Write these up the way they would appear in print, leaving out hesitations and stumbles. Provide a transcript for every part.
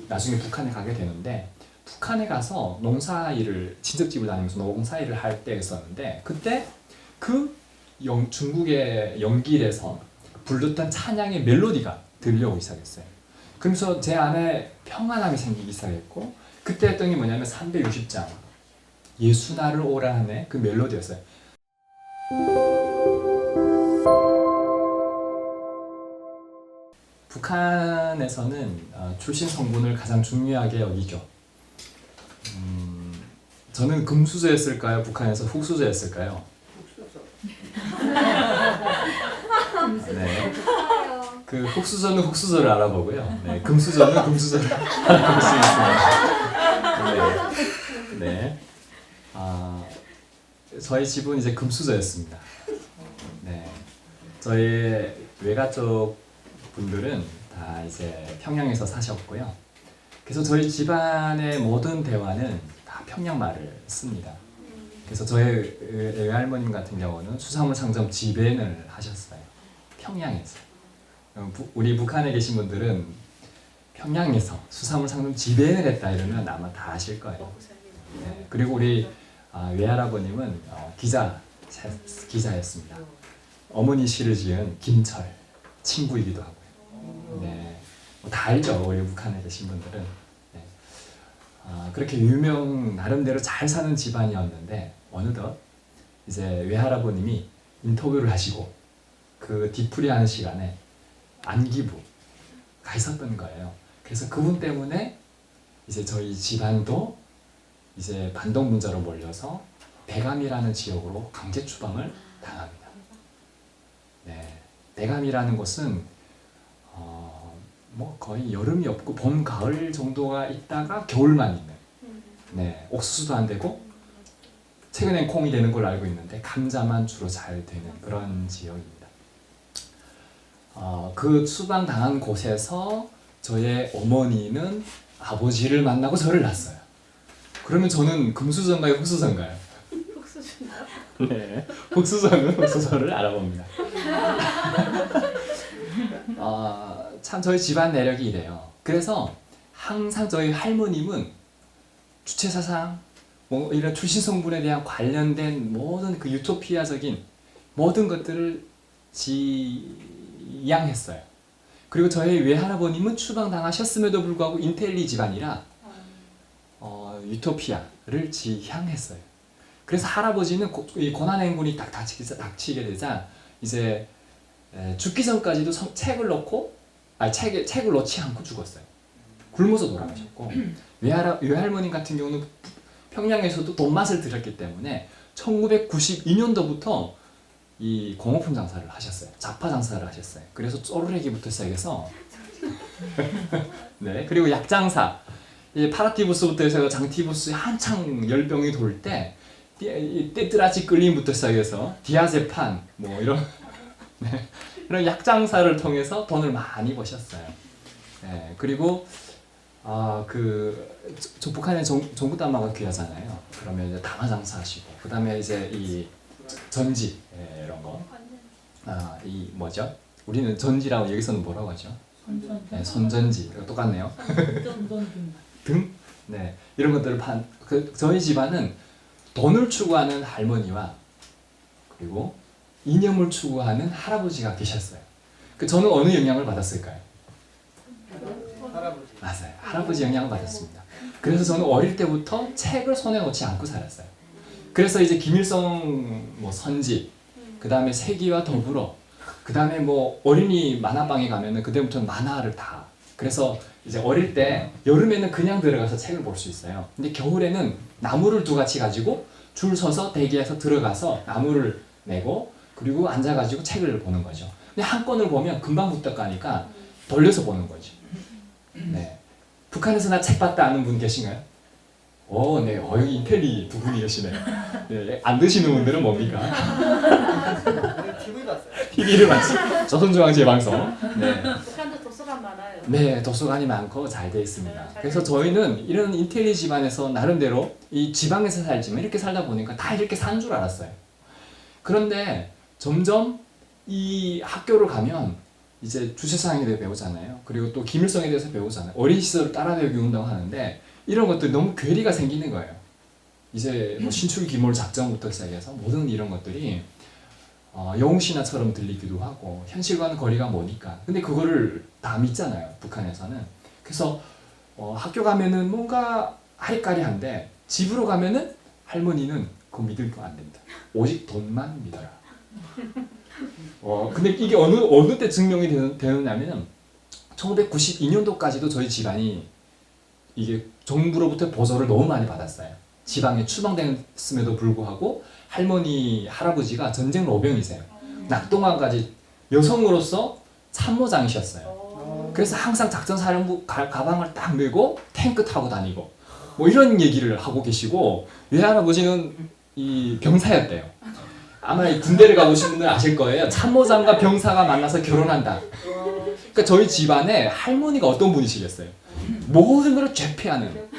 나중에 북한에 가게 되는데 북한에 가서 농사일을 친척집을 다니면서 농사일을 할 때였었는데 그때 그 중국의 영길에서 불렀던 찬양의 멜로디가 들려오기 시작했어요. 그러면서 제 안에 평안함이 생기기 시작했고 그때 했던 게 뭐냐면 360장 예수 나를 오라 하네 그 멜로디였어요. 북한에서는 출신 성분을 가장 중요하게 여기죠. 저는 금수저였을까요? 북한에서 흙수저였을까요? 네. 그 흙수저는 흙수저를 알아보고요. 네, 금수저는 금수저를 알아볼 수 있습니다. 네. 네. 저희 집은 이제 금수저였습니다. 네. 저희 외가족 분들은 다 이제 평양에서 사셨고요. 그래서 저희 집안의 모든 대화는 다 평양말을 씁니다. 그래서 저희 외할머님 같은 경우는 수산물 상점 지배인을 하셨어요. 평양에서. 우리 북한에 계신 분들은 평양에서 수산물 상점 지배인을 했다 이러면 아마 다 아실 거예요. 네. 그리고 우리 외할아버님은 기자였습니다. 어머니 씨를 지은 김철 친구이기도 하고요. 네, 다 알죠 우리 북한에 계신 분들은. 네. 그렇게 나름대로 잘 사는 집안이었는데 어느덧 이제 외할아버님이 인터뷰를 하시고 그 뒤풀이하는 시간에 안기부가 있었던 거예요. 그래서 그분 때문에 이제 저희 집안도 이제 반동분자로 몰려서 대감이라는 지역으로 강제 추방을 당합니다. 네, 대감이라는 곳은 뭐 거의 여름이 없고 봄, 가을 정도가 있다가 겨울만 있는. 네, 옥수수도 안 되고 최근엔 콩이 되는 걸로 알고 있는데 감자만 주로 잘 되는 그런 지역입니다. 그 추방 당한 곳에서 저의 어머니는 아버지를 만나고 저를 낳았어요. 그러면 저는 금수저인가요, 흙수저인가요? 흙수저인가요? 네, 흙수저는 흙수저를 알아봅니다. 참 저희 집안 내력이 이래요. 그래서 항상 저희 할머님은 주체사상, 뭐 이런 출신 성분에 대한 관련된 모든 그 유토피아적인 모든 것들을 지향했어요. 그리고 저희 외할아버님은 추방당하셨음에도 불구하고 인텔리 집안이라 유토피아를 지향했어요. 그래서 할아버지는 이 고난행군이 딱 닥치게 되자 이제 죽기 전까지도 책을 놓지 않고 죽었어요. 굶어서 돌아가셨고 외할머님 같은 경우는 평양에서도 돈맛을 들였기 때문에 1992년도부터 이 공업품 장사를 하셨어요. 잡화 장사를 하셨어요. 그래서 쪼르레기부터 시작해서 네, 그리고 약 장사 파라티부스부터 해서 장티부스 한창 열병이 돌 때 떼뜨라지 끌림부터 시작해서 디아제판 뭐 이런 네, 이런 약 장사를 통해서 돈을 많이 버셨어요. 네, 그리고 북한의 종구단마가 귀하잖아요. 그러면 이제 당화 장사하시고 그 다음에 이제 이 전지 이런 거 이 뭐죠? 우리는 전지라고 여기서는 뭐라고 하죠? 네, 손전지 똑같네요. 등? 네, 이런 것들을 저희 집안은 돈을 추구하는 할머니와 그리고 이념을 추구하는 할아버지가 계셨어요. 저는 어느 영향을 받았을까요? 할아버지. 맞아요. 할아버지 영향을 받았습니다. 그래서 저는 어릴 때부터 책을 손에 놓지 않고 살았어요. 그래서 이제 김일성 선지, 그 다음에 세기와 더불어, 그 다음에 뭐 어린이 만화방에 가면은 그때부터는 만화를 다. 그래서 이제 어릴 때 여름에는 그냥 들어가서 책을 볼 수 있어요. 근데 겨울에는 나무를 두 가지 가지고 줄 서서 대기해서 들어가서 나무를 내고 그리고 앉아가지고 책을 보는 거죠. 근데 한 권을 보면 금방 후딱 가니까 돌려서 보는 거죠. 네. 북한에서 나 책 봤다 아는 분 계신가요? 네. 여기 인텔리 두 분이 계시네요. 네. 안 드시는 분들은 뭡니까? TV 봤어요. TV를 봤어요. 조선중앙제방송. 네. 북한도 도서관 많아요. 네, 도서관이 많고 잘 돼 있습니다. 그래서 저희는 이런 인텔리 집안에서 나름대로 이 지방에서 살지만 이렇게 살다 보니까 다 이렇게 사는 줄 알았어요. 그런데 점점 이 학교를 가면 이제 주체사상에 대해 배우잖아요. 그리고 또 김일성에 대해서 배우잖아요. 어린 시절을 따라 배우기 운다고 하는데 이런 것들이 너무 괴리가 생기는 거예요. 이제 뭐 신출귀몰 작전부터 시작해서 모든 이런 것들이 영웅신화처럼 들리기도 하고 현실과는 거리가 머니까. 근데 그거를 다 믿잖아요. 북한에서는. 그래서 학교 가면은 뭔가 아리까리한데 집으로 가면은 할머니는 그거 믿을 거 안 됩니다. 오직 돈만 믿어라. 근데 이게 어느 때 증명이 되느냐면 1992년도까지도 저희 집안이 이게 정부로부터 보조를 너무 많이 받았어요. 지방에 추방됐음에도 불구하고 할머니, 할아버지가 전쟁 로병이세요. 낙동강까지 여성으로서 참모장이셨어요. 그래서 항상 작전사령부 가방을 딱 메고 탱크 타고 다니고 뭐 이런 얘기를 하고 계시고 외할아버지는 이 병사였대요. 아마 이 군대를 가보신 분들 아실 거예요. 참모장과 병사가 만나서 결혼한다. 그러니까 저희 집안에 할머니가 어떤 분이시겠어요? 모든 걸 제패하는,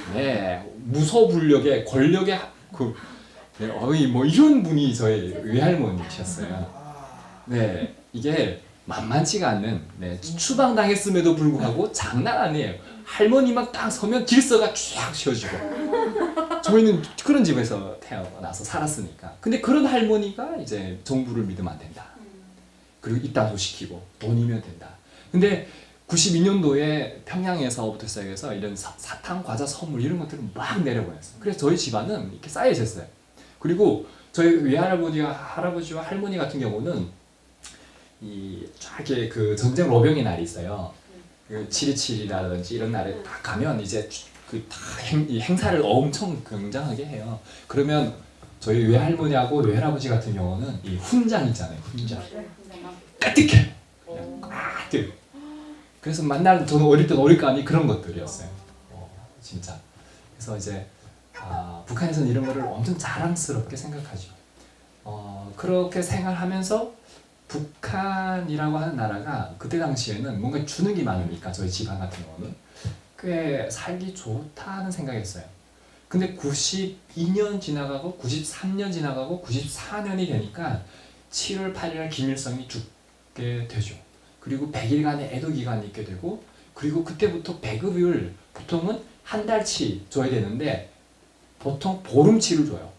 무소불력의 권력의 뭐 이런 분이 저희 외할머니셨어요. 네, 이게 만만치가 않는, 추방당했음에도 불구하고 장난 아니에요. 할머니만 딱 서면 질서가 쫙 씌워지고. 저희는 그런 집에서 태어나서 살았으니까. 근데 그런 할머니가 이제 정부를 믿으면 안 된다. 그리고 입단소 시키고 돈이면 된다. 근데 92년도에 평양에서부터 시작해서 이런 사탕, 과자, 선물 이런 것들을 막 내려보냈어요. 그래서 저희 집안은 이렇게 쌓여졌어요. 그리고 저희 외할아버지와 할아버지와 할머니 같은 경우는 이렇게 그 전쟁 로병의 날이 있어요. 그 7.27이라든지 이런 날에 딱 가면 이제 이 행사를 엄청 굉장하게 해요. 그러면 저희 외할머니하고 외할아버지 같은 경우는 이 훈장 있잖아요. 훈장. 까뜩해요. 그냥 까뜩. 그래서 맨날 저는 어릴 때 놀잇감이 그런 것들이었어요. 진짜. 그래서 이제 북한에서는 이런 거를 엄청 자랑스럽게 생각하죠. 그렇게 생활하면서 북한이라고 하는 나라가 그때 당시에는 뭔가 주는 게 많으니까 저희 집안 같은 경우는 꽤 살기 좋다는 생각했어요. 근데 92년 지나가고 93년 지나가고 94년이 되니까 7월 8일 김일성이 죽게 되죠. 그리고 100일간의 애도 기간이 있게 되고 그리고 그때부터 배급을 보통은 한 달치 줘야 되는데 보통 보름치를 줘요.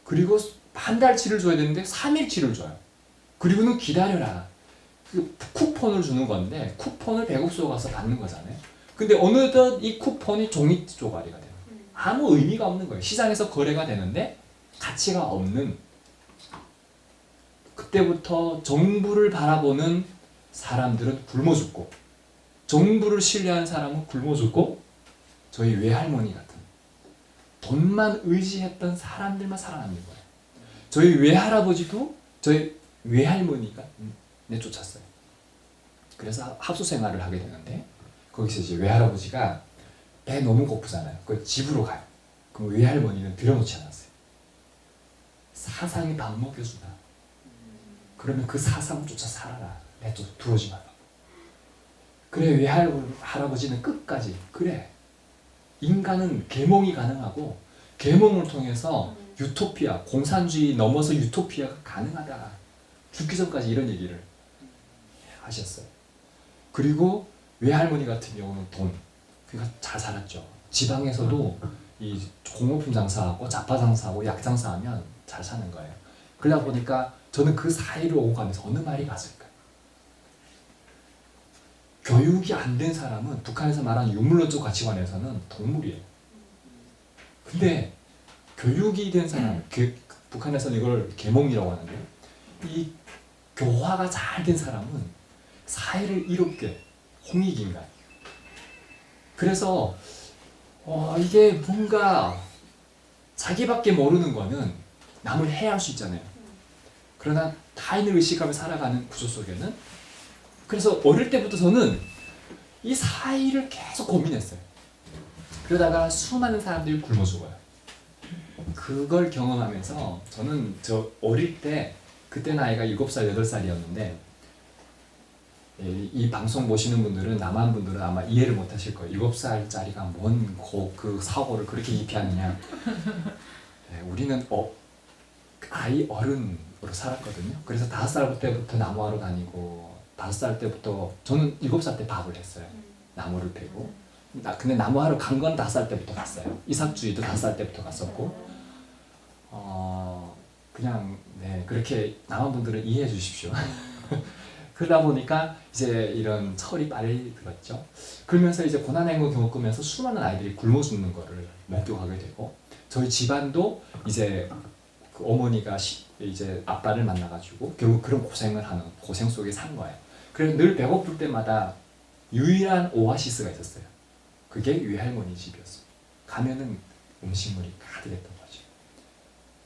그리고 한 달치를 줘야 되는데 3일치를 줘요. 그리고는 기다려라. 그 쿠폰을 주는 건데 쿠폰을 배급소 가서 받는 거잖아요. 근데 어느덧 이 쿠폰이 종이 쪼가리가 돼요. 아무 의미가 없는 거예요. 시장에서 거래가 되는데 가치가 없는. 그때부터 정부를 바라보는 사람들은 굶어 죽고 정부를 신뢰한 사람은 굶어 죽고 저희 외할머니 같은 돈만 의지했던 사람들만 살아남는 거예요. 저희 외할아버지도 저희 외할머니가 내쫓았어요. 그래서 합수 생활을 하게 되는데 거기서 이제 외할아버지가 배 너무 고프잖아요. 그 집으로 가요. 그럼 외할머니는 들여놓지 않았어요. 사상이 밥 먹여주다. 그러면 그 사상을 쫓아 살아라. 내쫓 들어오지 말라. 그래 외할아버지는 끝까지 그래. 인간은 계몽이 가능하고 계몽을 통해서 유토피아, 공산주의 넘어서 유토피아가 가능하다. 죽기 전까지 이런 얘기를 하셨어요. 그리고 외할머니 같은 경우는 돈. 그러니까 잘 살았죠. 지방에서도 이 공업품 장사하고 잡화 장사하고 약 장사하면 잘 사는 거예요. 그러다 보니까 저는 그 사이를 오고 가면서 어느 말이 갔을까요? 교육이 안 된 사람은 북한에서 말하는 유물론적 가치관에서는 동물이에요. 근데 교육이 된 사람, 북한에서는 이걸 계몽이라고 하는데 이 교화가 잘 된 사람은 사회를 이롭게 홍익인간. 그래서 이게 뭔가 자기밖에 모르는 거는 남을 해할 수 있잖아요. 그러나 타인을 의식하며 살아가는 구조 속에는 그래서 어릴 때부터 저는 이 사이를 계속 고민했어요. 그러다가 수많은 사람들이 굶어 죽어요. 그걸 경험하면서 저는 어릴 때 그때 나이가 7살, 8살이었는데 이 방송 보시는 분들은 남한 분들은 아마 이해를 못 하실 거예요. 7살짜리가 뭔 그 사고를 그렇게 기피하느냐. 우리는 아이 어른으로 살았거든요. 그래서 5살 때부터 나무하러 다니고 5살 때부터 저는 7살 때 밥을 했어요. 나무를 베고. 근데 나무하러 간 건 5살 때부터 갔어요. 이삭주의도 5살 때부터 갔었고. 그냥 네 그렇게 남한분들은 이해해 주십시오. 그러다 보니까 이제 이런 철이 빨리 들었죠. 그러면서 이제 고난행군 겪으면서 수많은 아이들이 굶어 죽는 거를 목격하게 되고 저희 집안도 이제 그 어머니가 이제 아빠를 만나가지고 결국 그런 고생을 하는 고생 속에 산 거예요. 그래서 늘 배고플 때마다 유일한 오아시스가 있었어요. 그게 외할머니 집이었어요. 가면은 음식물이 가득했던 거죠.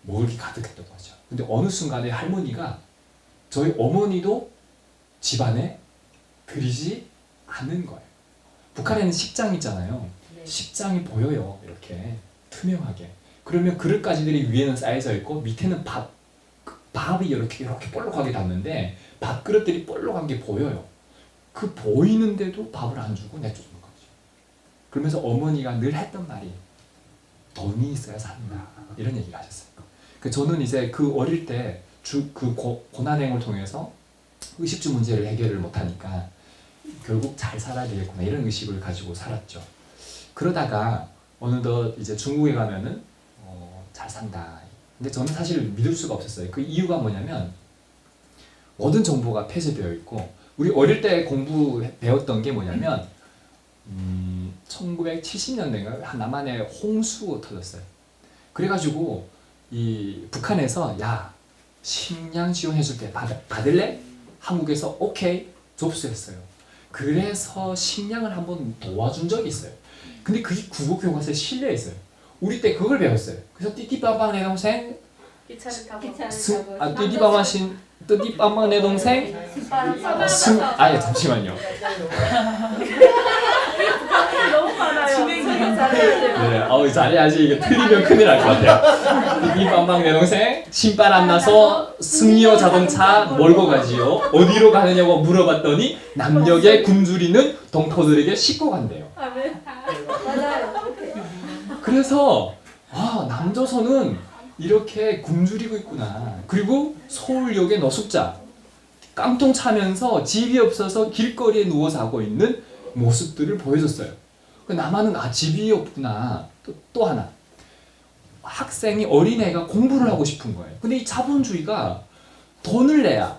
먹을 게 가득했던 거죠. 근데 어느 순간에 할머니가 저희 어머니도 집안에 들이지 않는 거예요. 북한에는 식장 있잖아요. 식장이 보여요. 이렇게 투명하게. 그러면 그릇가지들이 위에는 쌓여져 있고 밑에는 밥이 이렇게 볼록하게 닿는데 밥그릇들이 볼록한 게 보여요. 그 보이는데도 밥을 안 주고 내쫓는 거죠. 그러면서 어머니가 늘 했던 말이 돈이 있어야 산다. 이런 얘기를 하셨어요. 저는 이제 그 어릴 때 그 고난행을 통해서 의식주 문제를 해결을 못하니까 결국 잘 살아야 되겠구나 이런 의식을 가지고 살았죠. 그러다가 어느덧 이제 중국에 가면은 잘 산다. 근데 저는 사실 믿을 수가 없었어요. 그 이유가 뭐냐면 모든 정보가 폐쇄되어 있고 우리 어릴 때 배웠던 게 뭐냐면 1970년대인가 남한에 홍수 터졌어요. 그래가지고 이 북한에서 야 식량 지원해줄게 받을래? 한국에서 오케이 접수했어요. 그래서 식량을 한번 도와준 적이 있어요. 근데 그게 국어 교과서에 실려 있어요. 우리 때 그걸 배웠어요. 그래서 띠띠빠빵 내 동생 기차를 타고 띠띠빠빵 내 동생 아예 잠시만요. 너무 많아요. 잘해야 돼요. 네, 잘해야지. 이게 틀리면 큰일 날 것 같아요. 띠띠빵빵 내 동생 신바람 나서 승리호 자동차 몰고 가지요. 어디로 가느냐고 물어봤더니 남녘에 굶주리는 동포들에게 싣고 간대요. 맞아요. 그래서 남조선은 이렇게 굶주리고 있구나. 그리고 서울역의 노숙자 깡통 차면서 집이 없어서 길거리에 누워 자고 있는 모습들을 보여줬어요. 남한은 집이 없구나. 또 하나 학생이 어린애가 공부를 하고 싶은 거예요. 근데 이 자본주의가 돈을 내야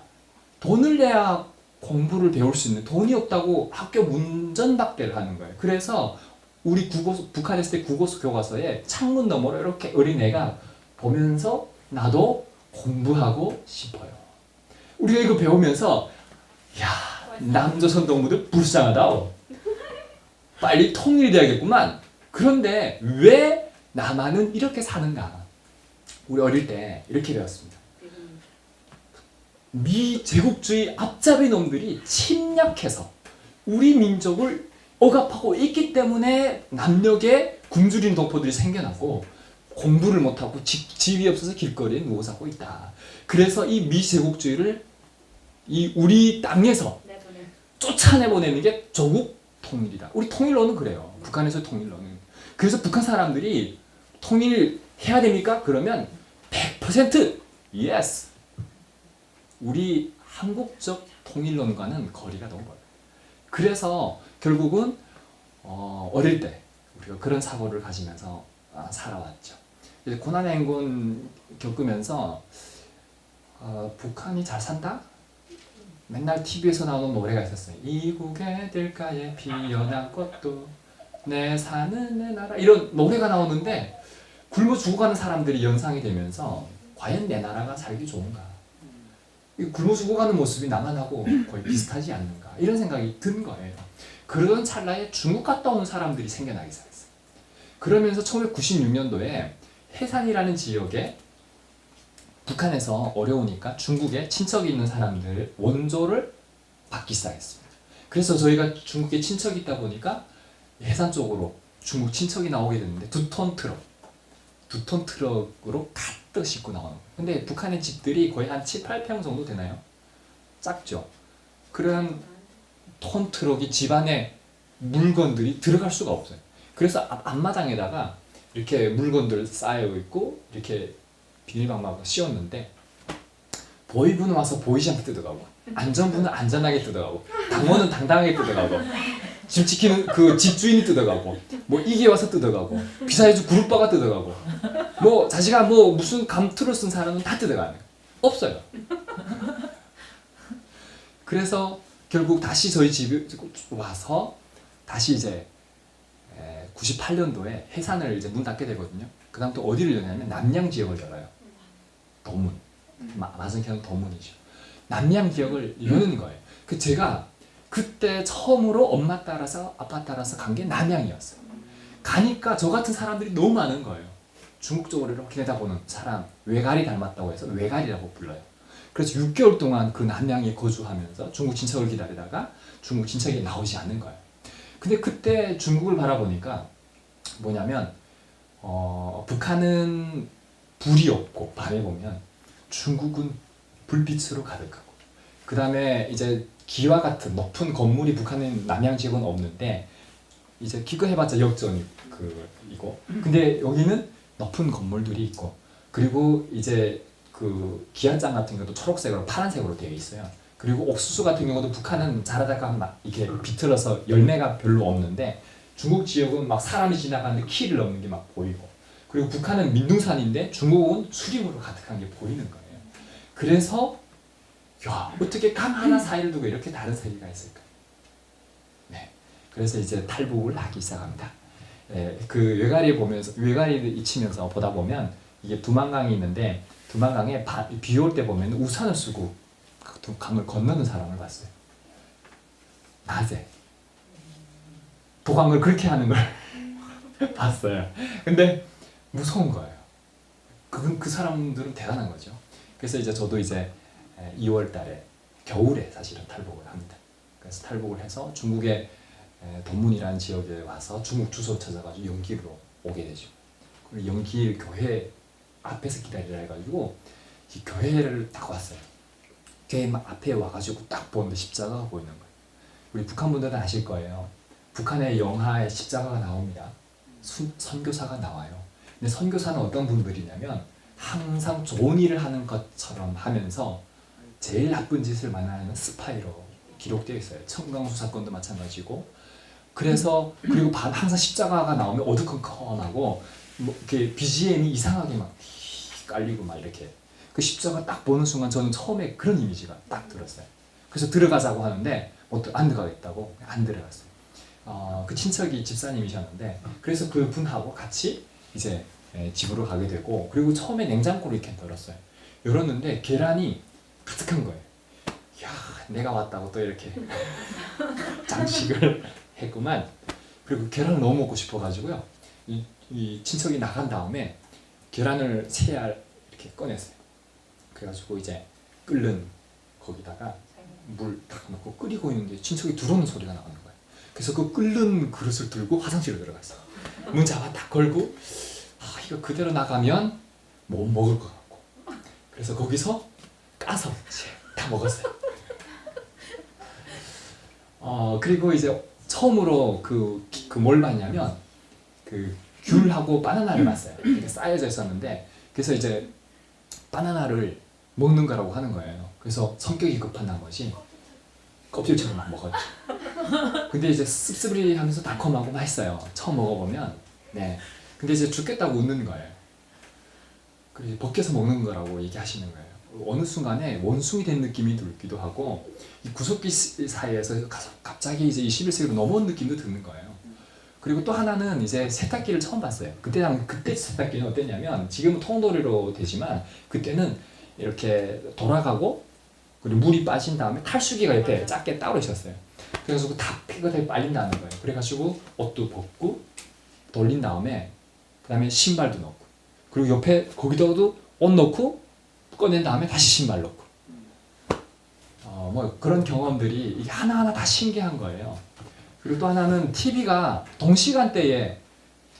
공부를 배울 수 있는 돈이 없다고 학교 문전박대를 하는 거예요. 그래서 우리 북한에 있을 때 국어수 교과서에 창문 너머로 이렇게 어린애가 보면서 나도 공부하고 싶어요. 우리가 이거 배우면서 야 남조선 동무들 불쌍하다. 빨리 통일돼야겠구만. 그런데 왜 남한은 이렇게 사는가? 우리 어릴 때 이렇게 배웠습니다. 미 제국주의 앞잡이 놈들이 침략해서 우리 민족을 억압하고 있기 때문에 남녘에 굶주린 동포들이 생겨났고 공부를 못하고 집이 없어서 길거리에 누워 자고 있다. 그래서 이 미제국주의를 이 우리 땅에서 쫓아내보내는 게 조국 통일이다. 우리 통일론은 그래요. 북한에서 통일론은. 그래서 북한 사람들이 통일해야 됩니까? 그러면 100% yes. 우리 한국적 통일론과는 거리가 너무 멀어요. 그래서 결국은 어릴 때 우리가 그런 사고를 가지면서 살아왔죠. 고난행군 겪으면서 북한이 잘 산다? 맨날 TV에서 나오는 노래가 있었어요. 이국의 들가에 피어난 꽃도 내 사는 내 나라 이런 노래가 나오는데 굶어 죽어가는 사람들이 연상이 되면서 과연 내 나라가 살기 좋은가? 굶어 죽어가는 모습이 남한하고 거의 비슷하지 않는가? 이런 생각이 든 거예요. 그런 찰나에 중국 갔다 온 사람들이 생겨나기 시작했어요. 그러면서 1996년도에 해산이라는 지역에 북한에서 어려우니까 중국에 친척이 있는 사람들 원조를 받기 시작했습니다. 그래서 저희가 중국에 친척이 있다 보니까 해산 쪽으로 중국 친척이 나오게 됐는데 2톤 트럭으로 가득 싣고 나오는 거예요. 근데 북한의 집들이 거의 한 7, 8평 정도 되나요? 작죠? 그런 톤 트럭이 집안에 물건들이 들어갈 수가 없어요. 그래서 앞마당에다가 이렇게 물건들 쌓여 있고 이렇게 비닐방망이가 씌웠는데 보이분 와서 보이지 않게 뜯어가고 안전부는 안전하게 뜯어가고, 당원은 당당하게 뜯어가고, 집지키는 그 집주인이 뜯어가고, 뭐 이게 와서 뜯어가고, 비사해주 그룹바가 뜯어가고, 뭐 자기가 뭐 무슨 감투를 쓴 사람은 다 뜯어가는 거예요. 없어요. 그래서 결국 다시 저희 집에 와서 다시 이제 98년도에 해산을 이제 문 닫게 되거든요. 그 다음 또 어디를 여냐면 남양 지역을 열어요. 도문. 마승현은 도문이죠. 남양 지역을 여는 거예요. 그 제가 그때 처음으로 엄마 따라서 아빠 따라서 간 게 남양이었어요. 가니까 저 같은 사람들이 너무 많은 거예요. 중국 쪽으로 이렇게 내다보는 사람, 외가리 닮았다고 해서 외가리라고 불러요. 그래서 6개월 동안 그 남양에 거주하면서 중국 친척을 기다리다가 중국 친척이 나오지 않는 거예요. 근데 그때 중국을 바라보니까 뭐냐면 북한은 불이 없고 밤에 보면 중국은 불빛으로 가득하고, 그 다음에 이제 기와 같은 높은 건물이 북한은 남양 지역은 없는데 이제 기껏해봤자 역전이 이고, 근데 여기는 높은 건물들이 있고, 그리고 이제 그 기아장 같은 경우도 초록색으로 파란색으로 되어 있어요. 그리고 옥수수 같은 경우도 북한은 자라다가 막 이렇게 비틀어서 열매가 별로 없는데 중국 지역은 막 사람이 지나가는데 키를 넘는 게 막 보이고, 그리고 북한은 민둥산인데 중국은 수림으로 가득한 게 보이는 거예요. 그래서 야, 어떻게 강 하나 사이를 두고 이렇게 다른 세계가 있을까? 네, 그래서 이제 탈북을 하기 시작합니다. 그 외가리 보면서 외가리를 잊히면서 보다 보면 이게 두만강이 있는데 두만강에 비 올 때 보면 우산을 쓰고 그 강을 건너는 사람을 봤어요. 낮에 도강을 그렇게 하는 걸 봤어요. 근데 무서운 거예요. 그 사람들은 대단한 거죠. 그래서 이제 저도 이제 2월 달에 겨울에 사실은 탈북을 합니다. 그래서 탈북을 해서 중국의 돈문이라는 지역에 와서 중국 주소 찾아가지고 영길로 오게 되죠. 그리고 영길 교회 앞에서 기다리라 해가지고 이 교회를 딱 왔어요. 교회 막 앞에 와가지고 딱 보는데 십자가가 보이는 거예요. 우리 북한 분들은 아실 거예요. 북한의 영화에 십자가가 나옵니다. 선교사가 나와요. 근데 선교사는 어떤 분들이냐면 항상 좋은 일을 하는 것처럼 하면서 제일 나쁜 짓을 만나는 스파이로 기록되어 있어요. 청강수 사건도 마찬가지고. 그래서 그리고 항상 십자가가 나오면 어두컴컴하고 뭐 이렇게 BGM이 이상하게 막 깔리고 막 이렇게. 그 십자가 딱 보는 순간 저는 처음에 그런 이미지가 딱 들었어요. 그래서 들어가자고 하는데 안 들어가겠다고 안 들어갔어요. 그 친척이 집사님이셨는데 그래서 그 분하고 같이 이제 집으로 가게 되고, 그리고 처음에 냉장고를 이렇게 열었어요. 열었는데 계란이 가득한 거예요. 야, 내가 왔다고 또 이렇게 장식을 했구만. 그리고 계란을 너무 먹고 싶어가지고요. 이 친척이 나간 다음에 계란을 3알 이렇게 꺼냈어요. 그래가지고 이제 끓는 거기다가 물 딱 넣고 끓이고 있는데 친척이 들어오는 소리가 나오는 거예요. 그래서 그 끓는 그릇을 들고 화장실로 들어갔어요. 문 잡아 딱 걸고 이거 그대로 나가면 못 먹을 것 같고, 그래서 거기서 까서 다 먹었어요. 그리고 이제 처음으로 뭘 봤냐면 그 귤하고 바나나를 봤어요. 이렇게 쌓여져 있었는데 그래서 이제 바나나를 먹는 거라고 하는 거예요. 그래서 성격이 급한 나머지 껍질처럼 막 먹었죠. 근데 이제 씁쓸이하면서 달콤하고 맛있어요. 처음 먹어보면. 네. 근데 이제 죽겠다고 웃는 거예요. 그래서 벗겨서 먹는 거라고 얘기하시는 거예요. 어느 순간에 원숭이 된 느낌이 들기도 하고, 이 구석기 사이에서 갑자기 이제 21세기로 넘어온 느낌도 드는 거예요. 그리고 또 하나는 이제 세탁기를 처음 봤어요. 그때 세탁기는 어땠냐면 지금은 통돌이로 되지만 그때는 이렇게 돌아가고 그리고 물이 빠진 다음에 탈수기가 옆에 작게 따로 있었어요. 그래서 다 깨끗하게 빨린다는 거예요. 그래가지고 옷도 벗고 돌린 다음에 그 다음에 신발도 넣고, 그리고 옆에 거기다가도 옷 넣고 꺼낸 다음에 다시 신발 넣고, 뭐 그런 경험들이 이게 하나하나 다 신기한 거예요. 그리고 또 하나는 TV가 동시간대에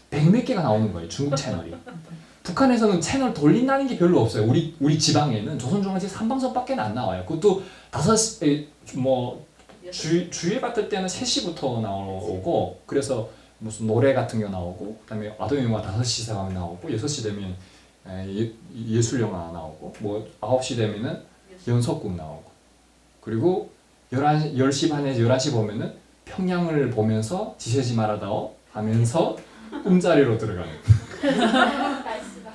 100몇 개가 나오는 거예요. 중국 채널이. 북한에서는 채널 돌린다는 게 별로 없어요. 우리 지방에는 조선중앙지 3방송밖에 안 나와요. 그것도 5시 뭐 주일 같을 때는 3시부터 나오고, 그래서 무슨 노래 같은 거 나오고, 그다음에 아동 영화 5시 시작하면 나오고, 6시 되면 예술 영화 나오고, 뭐 9시 되면은 연속극 나오고, 그리고 10시 반에서 11시 보면은 평양을 보면서 지새지 말아다오 하면서 꿈자리로 들어가는. 나이스다.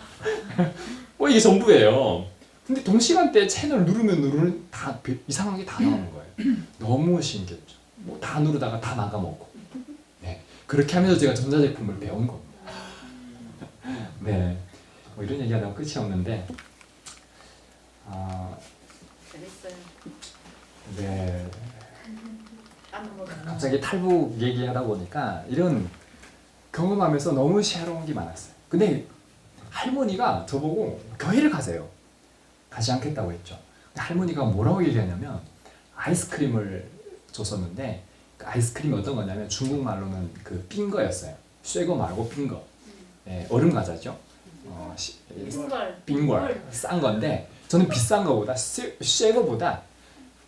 이게 전부예요. 근데 동시간대에 채널 누르면 다 이상한 게 다 나오는 거예요. 너무 신기했죠. 뭐 다 누르다가 다 나가먹고. 네. 그렇게 하면서 제가 전자제품을 배운 겁니다. 네. 뭐 이런 얘기하다가 끝이 없는데, 재밌어요. 네. 안 넘어가. 갑자기 탈북 얘기하다 보니까 이런 경험하면서 너무 새로운 게 많았어요. 근데 할머니가 저보고 교회를 가세요. 가지 않겠다고 했죠. 근데 할머니가 뭐라고 얘기하냐면 아이스크림을 줬었는데 그 아이스크림이 어떤 거냐면 중국말로는 그 빙거였어요. 쇠거 말고 빙거. 네, 얼음 과자죠. 빙걸. 빙걸 싼 건데 저는 비싼 거보다 쇠 거보다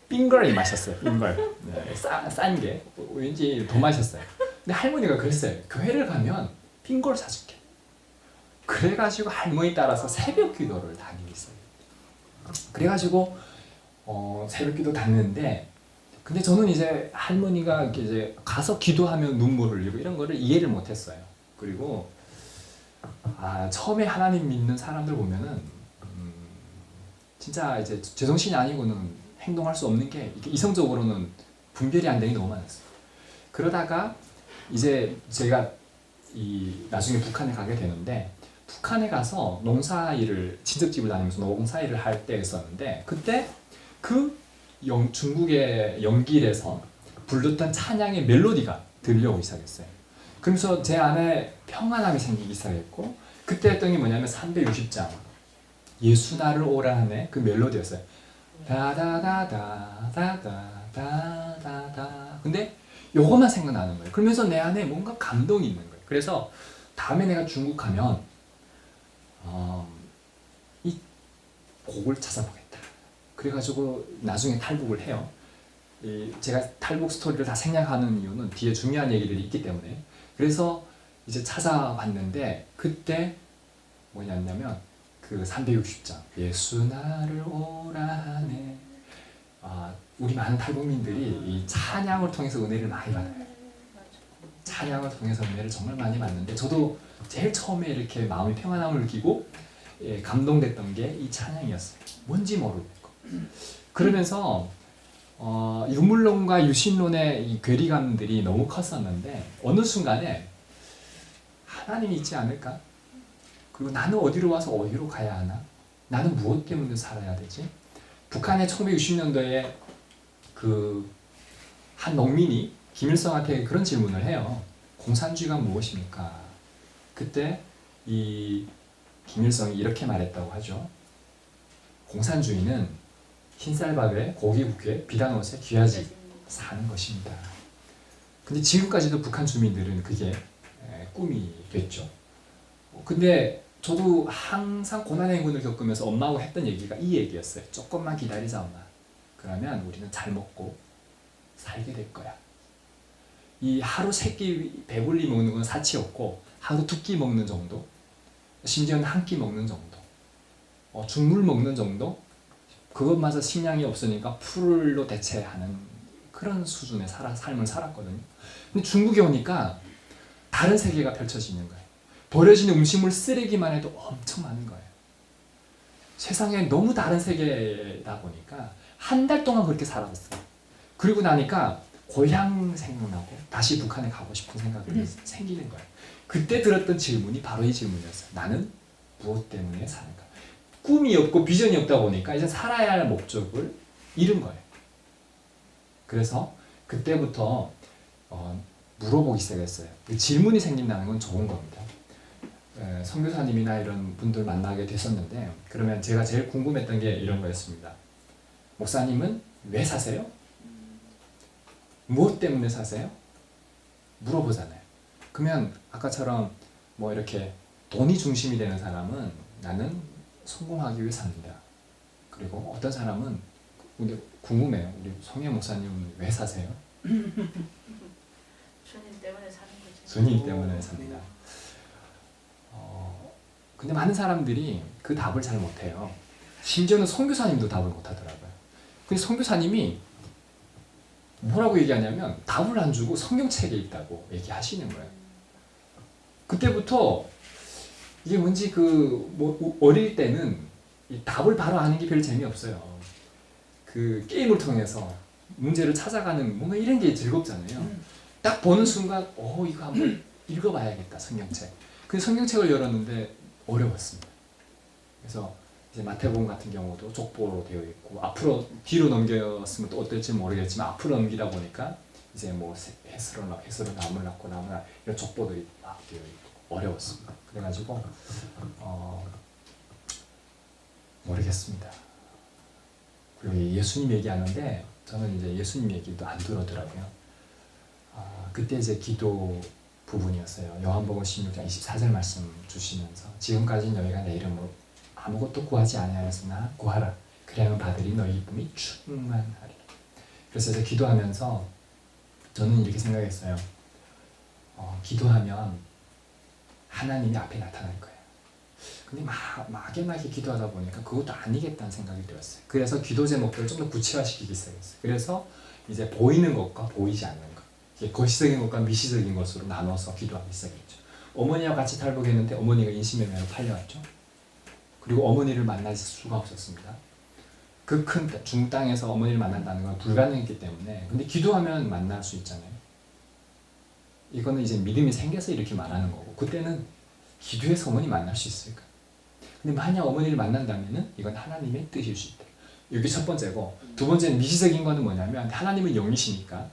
빙걸이 맛있었어요. 빙걸. 네, 싼 게 왠지 더 맛있었어요. 근데 할머니가 그랬어요. 교회를 가면 빙걸 사줄게. 그래가지고 할머니 따라서 새벽 기도를 다니고 있어요. 그래가지고 새벽 기도 다니는데 근데 저는 이제 할머니가 이제 가서 기도하면 눈물 흘리고 이런 거를 이해를 못했어요. 그리고 처음에 하나님 믿는 사람들 보면은 진짜 이제 제정신이 아니고는 행동할 수 없는 게 이게 이성적으로는 분별이 안 되는 게 너무 많았어요. 그러다가 이제 제가 나중에 북한에 가게 되는데 북한에 가서 농사일을 친척집을 다니면서 농사일을 할 때였었는데 그때 그 중국의 영길에서 불렀던 찬양의 멜로디가 들려오기 시작했어요. 그러면서 제 안에 평안함이 생기기 시작했고 그때 했던 게 뭐냐면 360장 예수 나를 오라 하네 그 멜로디였어요. 다다다다다다다다다 근데 요것만 생각나는 거예요. 그러면서 내 안에 뭔가 감동이 있는 거예요. 그래서 다음에 내가 중국 가면 이 곡을 찾아보겠다. 그래가지고 나중에 탈북을 해요. 제가 탈북 스토리를 다 생략하는 이유는 뒤에 중요한 얘기들이 있기 때문에. 그래서 이제 찾아봤는데 그때 뭐냐면 그 360장 예수 나를 오라 하네. 우리 많은 탈북민들이 이 찬양을 통해서 은혜를 많이 받아요. 찬양을 통해서 은혜를 정말 많이 받는데 저도 제일 처음에 이렇게 마음의 평안함을 느끼고 감동됐던 게 이 찬양이었어요. 뭔지 모르고. 그러면서 유물론과 유신론의 이 괴리감들이 너무 컸었는데 어느 순간에 하나님이 있지 않을까? 그리고 나는 어디로 와서 어디로 가야 하나? 나는 무엇 때문에 살아야 되지? 북한의 1960년도에 그 한 농민이 김일성한테 그런 질문을 해요. 공산주의가 무엇입니까? 그때 이 김일성이 이렇게 말했다고 하죠. 공산주의는 흰쌀밥에 고기국에 비단 옷에 귀하지 사는 것입니다. 근데 지금까지도 북한 주민들은 그게 꿈이 됐죠. 근데 저도 항상 고난의 행군을 겪으면서 엄마하고 했던 얘기가 이 얘기였어요. 조금만 기다리자 엄마. 그러면 우리는 잘 먹고 살게 될 거야. 이 하루 3끼 배불리 먹는 건 사치 없고 하루 2끼 먹는 정도, 심지어는 한 끼 먹는 정도, 죽물 먹는 정도, 그것마저 식량이 없으니까 풀로 대체하는 그런 수준의 삶을 살았거든요. 근데 중국에 오니까 다른 세계가 펼쳐지는 거예요. 버려지는 음식물 쓰레기만 해도 엄청 많은 거예요. 세상에 너무 다른 세계다 보니까 한 달 동안 그렇게 살았어요. 그리고 나니까 고향 생각나고 다시 북한에 가고 싶은 생각이 생기는 거예요. 그때 들었던 질문이 바로 이 질문이었어요. 나는 무엇 때문에 사는가? 꿈이 없고 비전이 없다 보니까 이제 살아야 할 목적을 잃은 거예요. 그래서 그때부터 물어보기 시작했어요. 질문이 생긴다는 건 좋은 겁니다. 선교사님이나 이런 분들 만나게 됐었는데 그러면 제가 제일 궁금했던 게 이런 거였습니다. 목사님은 왜 사세요? 무엇 때문에 사세요? 물어보잖아요. 그러면 아까처럼 뭐 이렇게 돈이 중심이 되는 사람은 나는 성공하기 위해 삽니다. 그리고 어떤 사람은 근데 궁금해요. 우리 성혜 목사님은 왜 사세요? 주님 때문에 사는 거죠. 주님 때문에 삽니다. 근데 많은 사람들이 그 답을 잘 못해요. 심지어는 선교사님도 답을 못하더라고요. 근데 선교사님이 뭐라고 얘기하냐면 답을 안 주고 성경책에 있다고 얘기하시는 거예요. 그때부터 이게 뭔지 뭐 어릴 때는 이 답을 바로 아는 게 별 재미없어요. 그 게임을 통해서 문제를 찾아가는 뭔가 이런 게 즐겁잖아요. 딱 보는 순간 이거 한번 읽어봐야겠다 성경책. 그 성경책을 열었는데 어려웠습니다. 그래서 이제 마태복음 같은 경우도 족보로 되어 있고 앞으로 뒤로 넘겼으면 또 어떨지 모르겠지만 앞으로 넘기다 보니까 이제 뭐 해스로 나물 낳고 이런 족보들이 막 되어 있고 어려웠습니다. 그래가지고 모르겠습니다. 그리고 예수님 얘기하는데 저는 이제 예수님 얘기도 안 들어더라고요. 그때 이제 기도 부분이었어요. 요한복음 16장 24절 말씀 주시면서 지금까지 너희가 내 이름으로 아무것도 구하지 아니하였으나 구하라. 그리하면 받으리 너희 기쁨이 충만하리라. 그래서 이제 기도하면서 저는 이렇게 생각했어요. 기도하면 하나님이 앞에 나타날 거예요. 근데 막연하게 기도하다 보니까 그것도 아니겠다는 생각이 들었어요. 그래서 기도 제목들을 좀 더 구체화시키기 시작했어요. 그래서 이제 보이는 것과 보이지 않는 것, 거시적인 것과 미시적인 것으로 나눠서 기도하기 시작했죠. 어머니와 같이 탈북했는데 어머니가 인신매매로 팔려왔죠. 그리고 어머니를 만날 수가 없었습니다. 그 큰 중땅에서 어머니를 만난다는 건 불가능했기 때문에. 근데 기도하면 만날 수 있잖아요. 이거는 이제 믿음이 생겨서 이렇게 말하는 거고, 그때는 기도해서 어머니 만날 수 있을까? 근데 만약 어머니를 만난다면은 이건 하나님의 뜻일 수 있다. 이게 첫 번째고, 두 번째는 미시적인 거는 뭐냐면 하나님은 영이시니까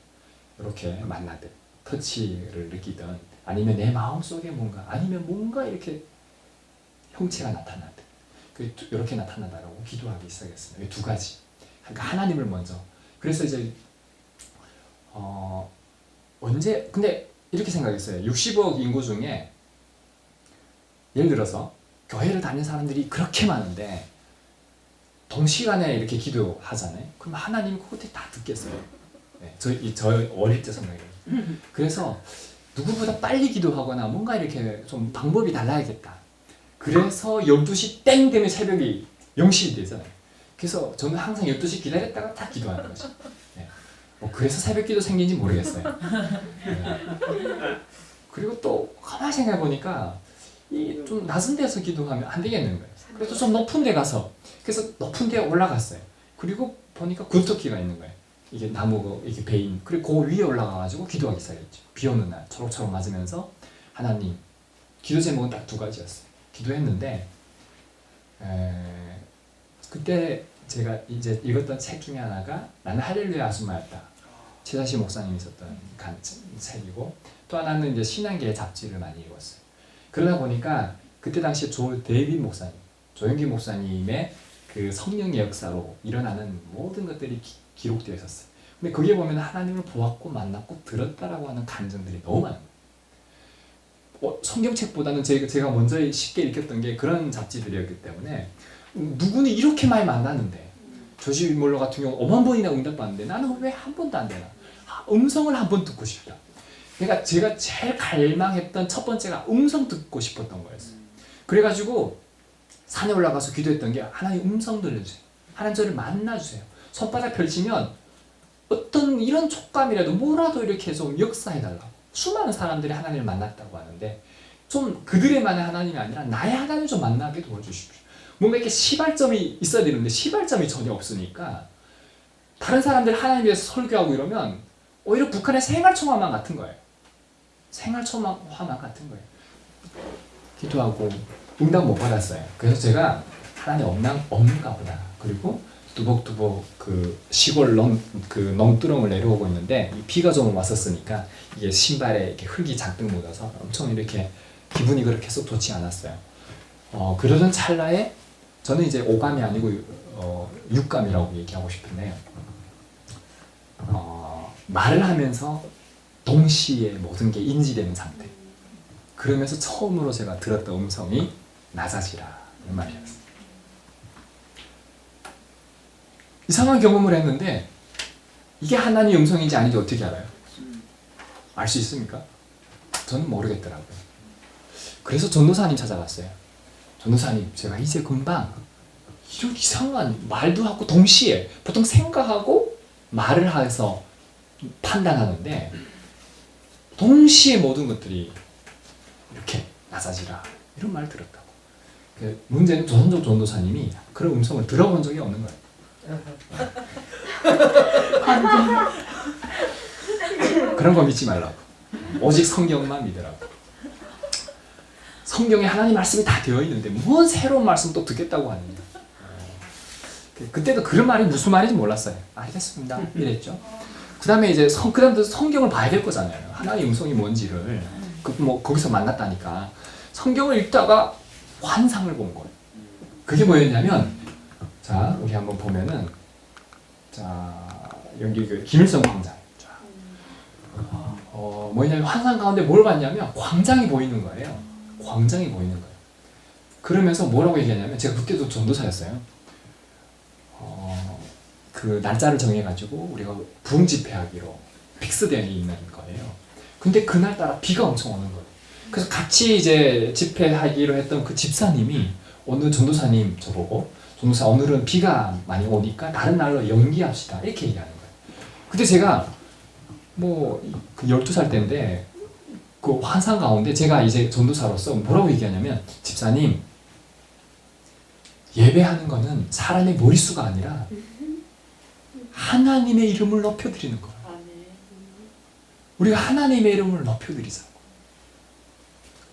이렇게 만나든 터치를 느끼든 아니면 내 마음속에 아니면 뭔가 이렇게 형체가 나타나든 이렇게 나타나다라고 기도하기 시작했습니다. 이 두 가지. 그러니까 하나님을 먼저. 그래서 이제 근데 이렇게 생각했어요. 60억 인구 중에 예를 들어서 교회를 다니는 사람들이 그렇게 많은데 동시간에 이렇게 기도하잖아요. 그럼 하나님 그것에 다 듣겠어요. 네, 저 어릴 때 생각이에요. 그래서 누구보다 빨리 기도하거나 뭔가 이렇게 좀 방법이 달라야겠다. 그래서 12시 땡 되면 새벽이 0시 되잖아요. 그래서 저는 항상 12시 기다렸다가 딱 기도하는 거죠. 네. 그래서 새벽 기도 생긴지 모르겠어요. 네. 그리고 또 가만히 생각해 보니까 좀 낮은 데서 기도하면 안 되겠는 거예요. 그래서 좀 높은 데 가서, 그래서 높은 데 올라갔어요. 그리고 보니까 굴뚝기가 있는 거예요. 이게 나무가 이게 베인. 그리고 그 위에 올라가가지고 기도하기 시작했죠. 비 오는 날 초록초록 맞으면서 하나님. 기도 제목은 딱 두 가지였어요. 기도했는데 그때 제가 이제 읽었던 책 중에 하나가 나는 할렐루야 아줌마였다. 최자시 목사님이 썼던 책이고, 또 하나는 이제 신앙계의 잡지를 많이 읽었어요. 그러다 보니까 그때 당시에 데이빗 목사님, 조영기 목사님의 그 성령의 역사로 일어나는 모든 것들이 기록되어 있었어요. 근데 거기에 보면 하나님을 보았고 만났고 들었다라고 하는 간증들이 너무 많아요. 성경책보다는 제가 먼저 쉽게 읽혔던 게 그런 잡지들이었기 때문에 누구는 이렇게 많이 만났는데 조지 몰러 같은 경우 5만 번이나 응답받는데 나는 왜 한 번도 안 되나? 음성을 한 번 듣고 싶다. 그러니까 제가 제일 갈망했던 첫 번째가 음성 듣고 싶었던 거였어요. 그래가지고 산에 올라가서 기도했던 게 하나님 음성 들려주세요. 하나님 저를 만나주세요. 손바닥 펼치면 어떤 이런 촉감이라도 뭐라도 이렇게 좀 역사해달라고. 수많은 사람들이 하나님을 만났다고 하는데 좀 그들의만의 하나님이 아니라 나의 하나님을 좀 만나게 도와주십시오. 뭔가 이렇게 시발점이 있어야 되는데 시발점이 전혀 없으니까 다른 사람들 하나님에 대해서 설교하고 이러면 오히려 북한의 생활총화만 같은 거예요. 생활총화만 같은 거예요. 기도하고 응답 못 받았어요. 그래서 제가 하나님 없는가 보다. 그리고 두벅두벅 그 시골 농두렁을 내려오고 있는데 비가 좀 왔었으니까 이게 신발에 이렇게 흙이 잔뜩 묻어서 엄청 이렇게 기분이 그렇게 썩 좋지 않았어요. 그러던 찰나에 저는 이제 오감이 아니고 육감이라고 얘기하고 싶은데 말을 하면서 동시에 모든 게 인지되는 상태. 그러면서 처음으로 제가 들었던 음성이 낮아지라 이 말이었어요. 이상한 경험을 했는데 이게 하나님의 음성인지 아닌지 어떻게 알아요? 알 수 있습니까? 저는 모르겠더라고요. 그래서 전도사님 찾아갔어요. 전도사님, 제가 이제 금방 이런 이상한 말도 하고 동시에 보통 생각하고 말을 해서 판단하는데 동시에 모든 것들이 이렇게 나사지라 이런 말 들었다고. 문제는 조선족 전도사님이 그런 음성을 들어본 적이 없는 거예요. 그런 거 믿지 말라고. 오직 성경만 믿으라고. 성경에 하나님 말씀이 다 되어 있는데 뭔 새로운 말씀 또 듣겠다고 하느냐. 그때도 그런 말이 무슨 말인지 몰랐어요. 알겠습니다. 이랬죠. 그 다음에 이제 그다음부터 성경을 봐야 될 거잖아요. 하나님의 음성이 뭔지를. 거기서 만났다니까. 성경을 읽다가 환상을 본 거예요. 그게 뭐였냐면, 자, 우리 한번 보면은, 자, 여기 그 김일성 광장. 뭐냐면 환상 가운데 뭘 봤냐면 광장이 보이는 거예요. 광장이 보이는 거예요. 그러면서 뭐라고 얘기하냐면, 제가 그때도 전도사였어요. 그 날짜를 정해가지고 우리가 부흥 집회하기로 픽스되어 있는 거예요. 근데 그날따라 비가 엄청 오는 거예요. 그래서 같이 이제 집회하기로 했던 그 집사님이 오늘 전도사님 저보고 전도사 오늘은 비가 많이 오니까 다른 날로 연기합시다 이렇게 얘기하는 거예요. 근데 제가 그 12살 때인데 그 환상 가운데 제가 이제 전도사로서 뭐라고 얘기하냐면 집사님 예배하는 거는 사람의 머릿수가 아니라 하나님의 이름을 높여드리는 거예요. 우리가 하나님의 이름을 높여드리자고.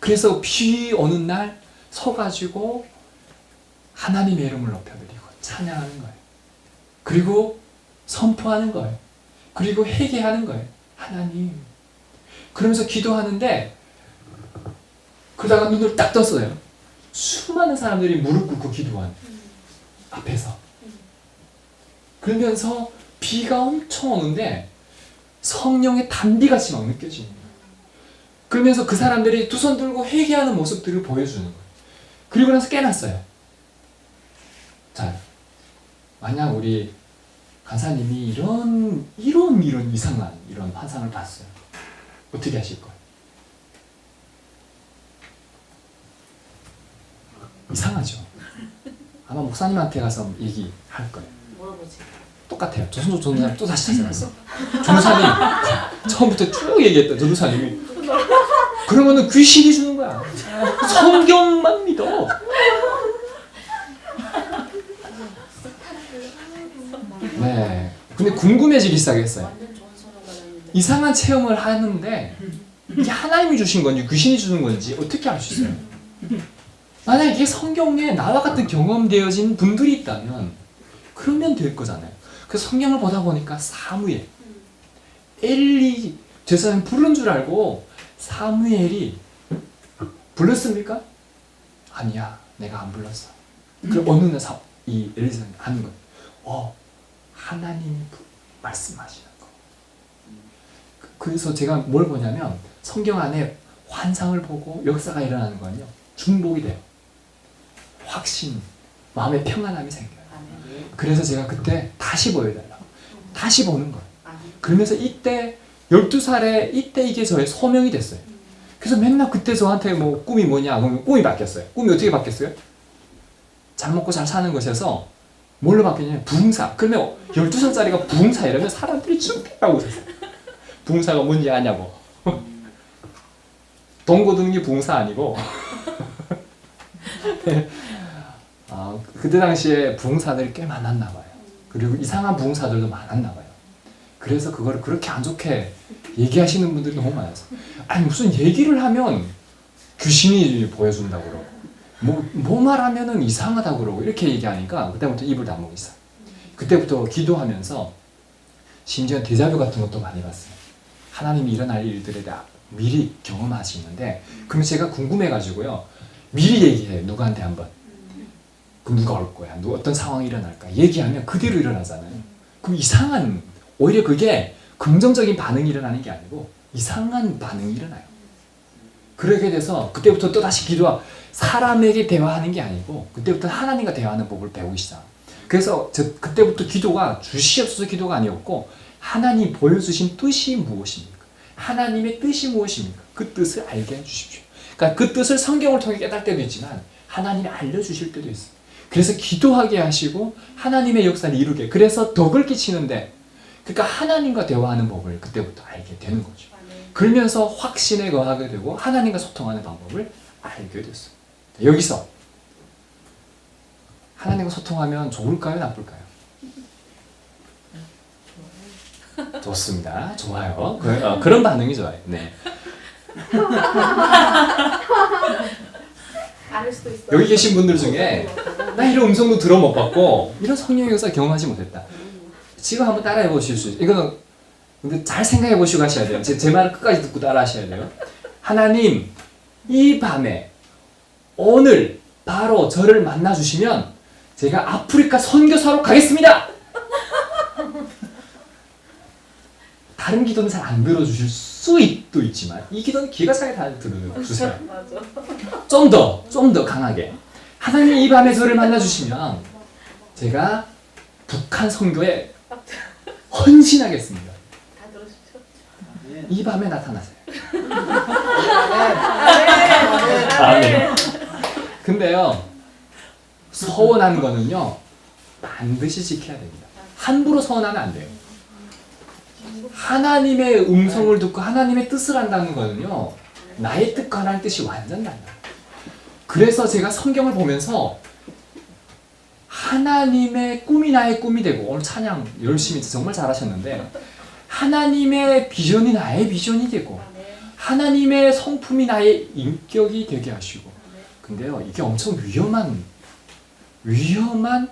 그래서 비 오는 날 서가지고 하나님의 이름을 높여드리고 찬양하는 거예요. 그리고 선포하는 거예요. 그리고 회개하는 거예요. 하나님. 그러면서 기도하는데 그러다가 눈을 딱 떴어요. 수많은 사람들이 무릎 꿇고 기도하는 앞에서. 그러면서 비가 엄청 오는데 성령의 단비같이 막 느껴지는 거예요. 그러면서 그 사람들이 두 손 들고 회개하는 모습들을 보여주는 거예요. 그리고 나서 깨났어요. 자, 만약 우리 간사님이 이런 이상한 이런 환상을 봤어요. 어떻게 하실 거예요? 이상하죠? 아마 목사님한테 가서 얘기할 거예요. 물어보지. 똑같아요. 조선족 전도사님 또 다시 찾아갔어. 전도사님 처음부터 쭉 얘기했던 전도사님이 그러면은 귀신이 주는 거야. 성경만 믿어. 네. 근데 궁금해지기 시작했어요. 완전 좋은 소리가 나는데. 이상한 체험을 하는데 이게 하나님이 주신 건지 귀신이 주는 건지 어떻게 알 수 있어요? 만약 이게 성경에 나와 같은 경험되어진 분들이 있다면 그러면 될 거잖아요. 그래서 성경을 보다 보니까 사무엘, 엘리, 제사장 부른 줄 알고 사무엘이 불렀습니까? 아니야, 내가 안 불렀어. 그럼 어느 날 이 엘리사는 하는 거예요. 하나님이 말씀하시는 거. 그래서 제가 뭘 보냐면 성경 안에 환상을 보고 역사가 일어나는 거는요. 중복이 돼요. 확신, 마음의 평안함이 생겨요. 그래서 제가 그때 다시 보여달라고. 다시 보는 거예요. 그러면서 이때 12살에 이때 이게 저의 소명이 됐어요. 그래서 맨날 그때 저한테 뭐 꿈이 뭐냐 그러면 꿈이 바뀌었어요. 꿈이 어떻게 바뀌었어요? 잘 먹고 잘 사는 것에서 뭘로 바뀌냐면 부흥사. 그러면 12살짜리가 부흥사 이러면 사람들이 충격하고 있었어요. 부흥사가 뭔지 아냐고. 동고등리 부흥사 아니고 그때 당시에 부흥사들이 꽤 많았나 봐요. 그리고 이상한 부흥사들도 많았나 봐요. 그래서 그거를 그렇게 안 좋게 얘기하시는 분들이 너무 많아서 아니 무슨 얘기를 하면 귀신이 보여준다고 그러고 뭐 말하면은 이상하다고 그러고 이렇게 얘기하니까 그때부터 입을 다물고 있어요. 그때부터 기도하면서 심지어 데자뷰 같은 것도 많이 봤어요. 하나님이 일어날 일들에 대해 미리 경험하시는데 그럼 제가 궁금해가지고요. 미리 얘기해요. 누구한테 한번. 그럼 누가 올 거야? 어떤 상황이 일어날까? 얘기하면 그대로 일어나잖아요. 그럼 이상한 오히려 그게 긍정적인 반응이 일어나는 게 아니고 이상한 반응이 일어나요. 그러게 돼서 그때부터 또 다시 기도하 사람에게 대화하는 게 아니고 그때부터 하나님과 대화하는 법을 배우기 시작. 그래서 그때부터 기도가 주시옵소서 기도가 아니었고 하나님 보여주신 뜻이 무엇입니까? 하나님의 뜻이 무엇입니까? 그 뜻을 알게 해주십시오. 그러니까 그 뜻을 성경을 통해 깨달을 때도 있지만 하나님이 알려주실 때도 있어요. 그래서 기도하게 하시고 하나님의 역사를 이루게 그래서 덕을 끼치는데 그러니까 하나님과 대화하는 법을 그때부터 알게 되는 거죠. 아멘. 그러면서 확신에 거하게 되고 하나님과 소통하는 방법을 알게 됐어요. 여기서 하나님과 소통하면 좋을까요? 나쁠까요? 좋습니다. 좋아요. 그런 반응이 좋아요. 네. 아닐 수도 있어. 여기 계신 분들 중에 나 이런 음성도 들어 못 봤고 이런 성령의 역사 경험하지 못했다. 지금 한번 따라해 보실 수 있어요. 이거는 근데 잘 생각해 보시고 하셔야 돼요. 제 말을 끝까지 듣고 따라 하셔야 돼요. 하나님, 이 밤에 오늘 바로 저를 만나 주시면 제가 아프리카 선교사로 가겠습니다. 다른 기도는 잘 안 들어주실 수도 있지만 이 기도는 기가 차게 다 들어주세요. 맞아. 좀 더 강하게. 하나님 이 밤에 저를 만나 주시면 제가 북한 선교에 헌신하겠습니다. 다 들어주죠. 이 밤에 나타나세요. 아멘. 근데요, 서운한 거는요, 반드시 지켜야 됩니다. 함부로 서운하면 안 돼요. 하나님의 음성을 듣고 하나님의 뜻을 한다는 거는요, 나의 뜻과 하나님의 뜻이 완전 달라요. 그래서 제가 성경을 보면서 하나님의 꿈이 나의 꿈이 되고, 오늘 찬양 열심히 정말 잘하셨는데, 하나님의 비전이 나의 비전이 되고, 아멘. 하나님의 성품이 나의 인격이 되게 하시고. 아멘. 근데요, 이게 엄청 위험한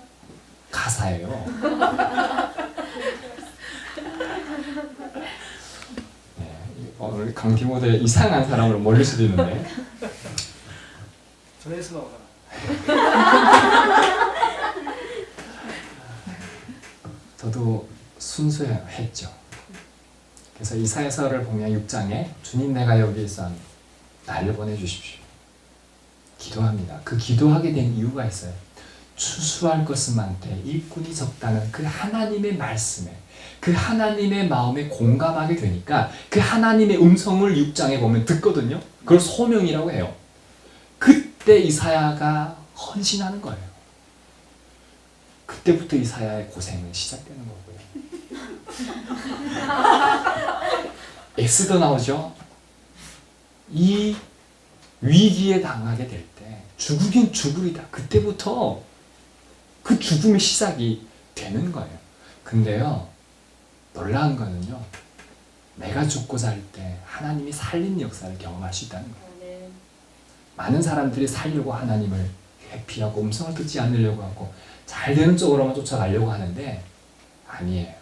가사예요. 네, 오늘 강기모대 이상한 사람으로 몰릴 수도 있는데. 전해서 저도 순수했죠. 그래서 이사야서를 보면 6장에 주님 내가 여기 있어 나를 보내주십시오. 기도합니다. 그 기도하게 된 이유가 있어요. 추수할 것은 많되 일꾼이 적다는 그 하나님의 말씀에 그 하나님의 마음에 공감하게 되니까 그 하나님의 음성을 6장에 보면 듣거든요. 그걸 소명이라고 해요. 그때 이사야가 헌신하는 거예요. 그때부터 이사야의 고생은 시작되는 거고요. 엑스도 나오죠. 이 위기에 당하게 될 때 죽으긴 죽으리다. 그때부터 그 죽음의 시작이 되는 거예요. 근데요, 놀라운 거는요, 내가 죽고 살 때 하나님이 살리는 역사를 경험할 수 있다는 거예요. 아멘. 많은 사람들이 살려고 하나님을 회피하고 음성을 듣지 않으려고 하고 잘 되는 쪽으로만 쫓아가려고 하는데 아니에요.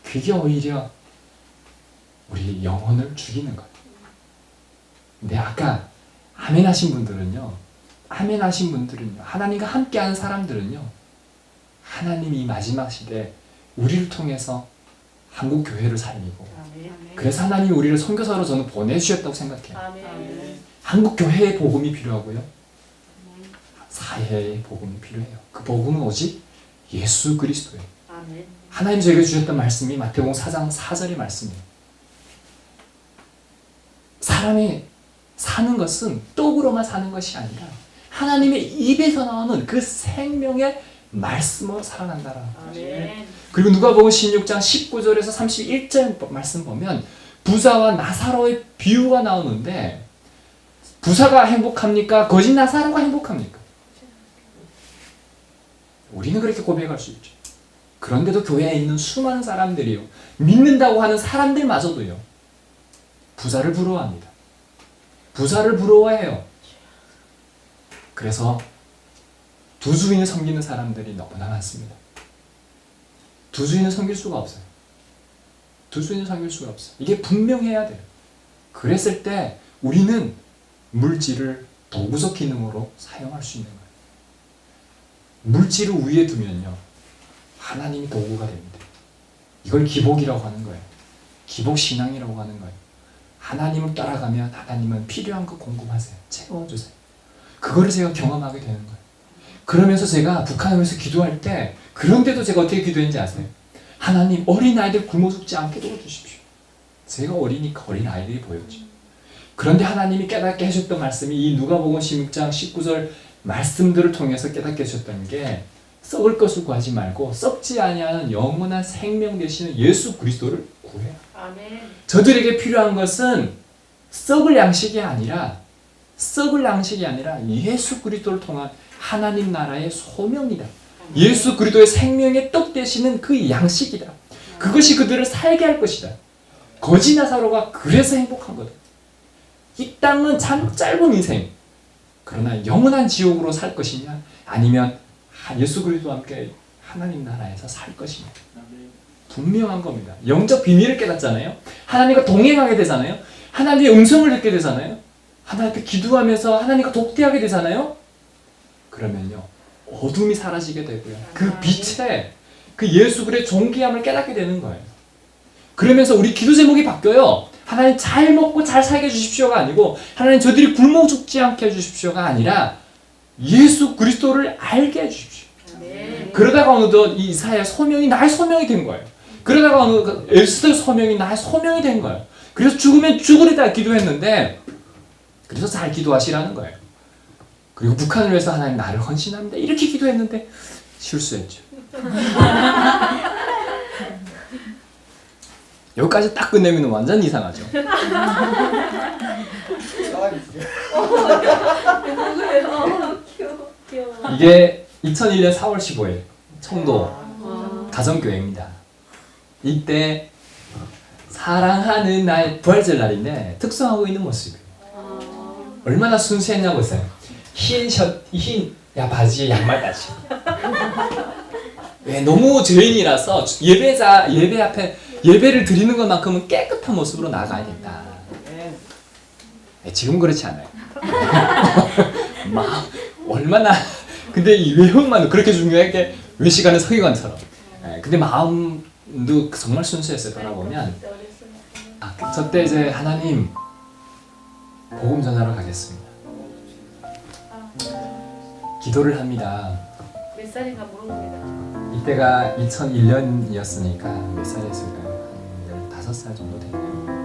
그게 오히려 우리 영혼을 죽이는 거예요. 근데 아까 아멘 하신 분들은요, 하나님과 함께하는 사람들은요, 하나님이 이 마지막 시대에 우리를 통해서 한국 교회를 살리고, 아멘. 그래서 하나님이 우리를 선교사로 저는 보내주셨다고 생각해요. 아멘. 한국 교회의 복음이 필요하고요, 사회의 복음이 필요해요. 그 복음은 오직 예수 그리스도예요. 아멘. 하나님 저에게 주셨던 말씀이 마태복음 4장 4절의 말씀이에요. 사람이 사는 것은 떡으로만 사는 것이 아니라 하나님의 입에서 나오는 그 생명의 말씀으로 살아난다라. 아멘. 그리고 누가복음 16장 19절에서 31절 말씀 보면 부자와 나사로의 비유가 나오는데 부자가 행복합니까? 거짓 나사로가 행복합니까? 우리는 그렇게 고백할 수 있죠. 그런데도 교회에 있는 수많은 사람들이요, 믿는다고 하는 사람들마저도요, 부자를 부러워합니다. 부자를 부러워해요. 그래서 두 주인을 섬기는 사람들이 너무나 많습니다. 두 주인을 섬길 수가 없어요. 두 주인을 섬길 수가 없어요. 이게 분명해야 돼요. 그랬을 때 우리는 물질을 도구적 기능으로 사용할 수 있는 거예요. 물질을 위에 두면요, 하나님이 도구가 됩니다. 이걸 기복이라고 하는 거예요. 기복신앙이라고 하는 거예요. 하나님을 따라가면 하나님은 필요한 거 공급하세요. 채워주세요. 그거를 제가 경험하게 되는 거예요. 그러면서 제가 북한을 위해서 기도할 때, 그런데도 제가 어떻게 기도했는지 아세요? 하나님, 어린아이들 굶어 죽지 않게 도와주십시오. 제가 어리니까 어린아이들이 보였죠. 그런데 하나님이 깨닫게 해주셨던 말씀이 이 누가복음 16장 19절 말씀들을 통해서 깨닫게 해주셨던 게 썩을 것을 구하지 말고 썩지 아니하는 영원한 생명 되시는 예수 그리스도를 구해라. 아멘. 저들에게 필요한 것은 썩을 양식이 아니라 예수 그리스도를 통한 하나님 나라의 소명이다. 예수 그리스도의 생명의 떡 되시는 그 양식이다. 그것이 그들을 살게 할 것이다. 거지 나사로가 그래서 행복한 거다. 이 땅은 참 짧은 인생. 그러나 영원한 지옥으로 살 것이냐? 아니면 예수 그리스도와 함께 하나님 나라에서 살 것이냐? 분명한 겁니다. 영적 비밀을 깨닫잖아요. 하나님과 동행하게 되잖아요. 하나님의 음성을 듣게 되잖아요. 하나님께 기도하면서 하나님과 독대하게 되잖아요. 그러면요, 어둠이 사라지게 되고요. 그 빛에 그 예수 그리스도의 존귀함을 깨닫게 되는 거예요. 그러면서 우리 기도 제목이 바뀌어요. 하나님 잘 먹고 잘 살게 해주십시오가 아니고 하나님 저들이 굶어 죽지 않게 해주십시오가 아니라 예수 그리스도를 알게 해주십시오. 아멘. 그러다가 어느덧 이 이사야의 소명이 나의 소명이 된 거예요. 그러다가 어느덧 에스더의 소명이 나의 소명이 된 거예요. 그래서 죽으면 죽으리다 기도했는데 그래서 잘 기도하시라는 거예요. 그리고 북한을 위해서 하나님 나를 헌신합니다. 이렇게 기도했는데 실수했죠. 여기까지 딱 끝내면 완전 이상하죠. 귀여워. 이게 2001년 4월 15일 청도 가정교회입니다. 이때 사랑하는 날 부활절 날인데 특성하고 있는 모습이에요. 얼마나 순수했냐 보세요. 흰 바지에 양말까지. 왜 너무 죄인이라서 예배 앞에 예배를 드리는 것만큼은 깨끗한 모습으로 나가야 된다. 지금 그렇지 않아요. 막 얼마나 근데 이 외형만 그렇게 중요하게 외식하는 서기관처럼. 근데 마음도 정말 순수했어요. 돌아보면 저때 이제 하나님 복음 전하러 가겠습니다. 기도를 합니다. 몇 살인가 물어봅니다. 이때가 2001년이었으니까 몇 살이었을까요? 한 15살 정도 됐네요.